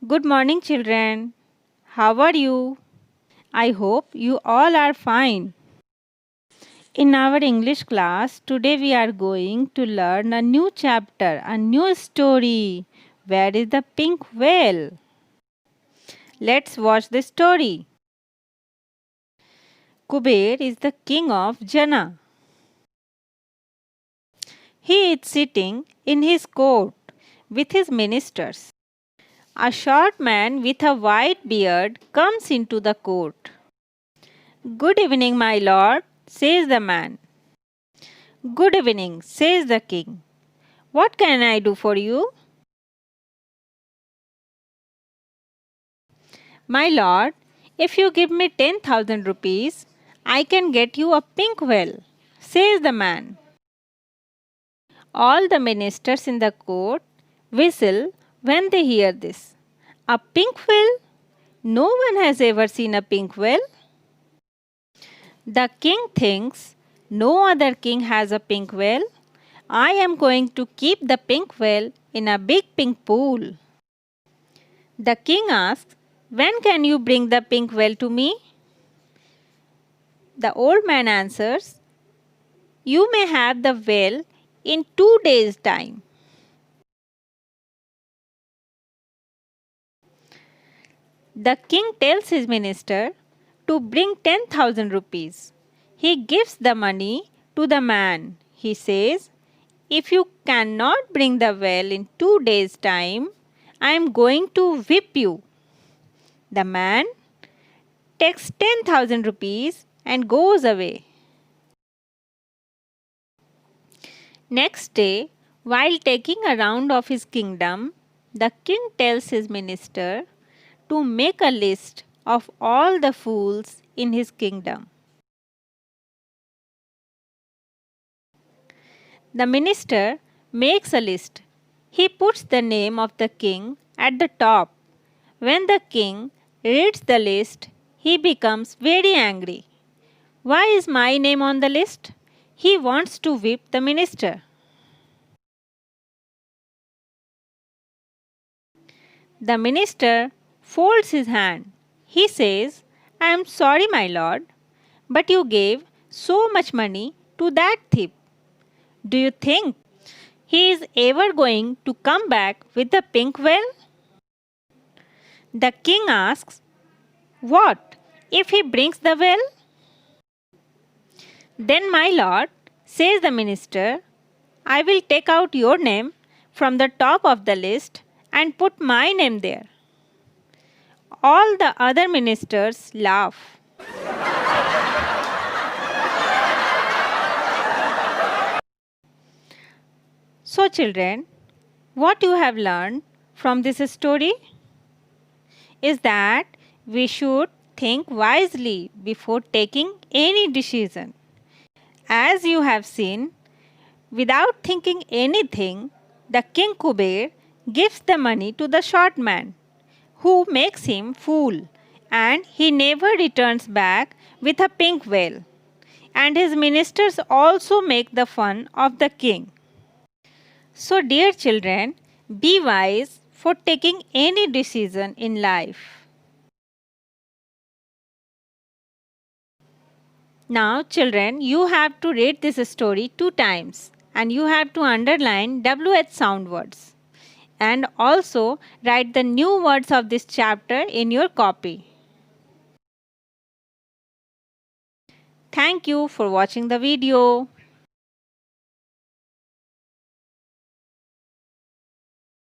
Good morning, children. How are you? I hope you all are fine. In our English class, today we are going to learn a new chapter, a new story. Where is the pink whale? Let's watch the story. Kuber is the king of Jana. He is sitting in his court with his ministers. A short man with a white beard comes into the court. Good evening, my lord, says the man. Good evening, says the king. What can I do for you? My lord, if you give me 10,000 rupees, I can get you a pink whale, says the man. All the ministers in the court whistle when they hear this. A pink whale? No one has ever seen a pink whale. The king thinks no other king has a pink whale. I am going to keep the pink whale in a big pink pool. The king asks, when can you bring the pink whale to me? The old man answers, you may have the whale in 2 days' time. The king tells his minister to bring 10,000 rupees. He gives the money to the man. He says, if you cannot bring the whale in 2 days' time, I am going to whip you. The man takes 10,000 rupees and goes away. Next day, while taking a round of his kingdom, the king tells his minister to make a list of all the fools in his kingdom. The minister makes a list. He puts the name of the king at the top. When the king reads the list, he becomes very angry. Why is my name on the list? He wants to whip the minister. The minister folds his hand. He says, I am sorry, my lord, but you gave so much money to that thief. Do you think he is ever going to come back with the pink whale? The king asks, what if he brings the whale? Then, my lord, says the minister, I will take out your name from the top of the list and put my name there. All the other ministers laugh. So, children, what you have learned from this story is that we should think wisely before taking any decision. As you have seen, without thinking anything, the king Kuber gives the money to the short man, who makes him fool, and he never returns back with a pink whale. And his ministers also make the fun of the king. So, dear children, be wise for taking any decision in life. Now, children, you have to read this story 2 times and you have to underline WH sound words. And also write the new words of this chapter in your copy. Thank you for watching the video.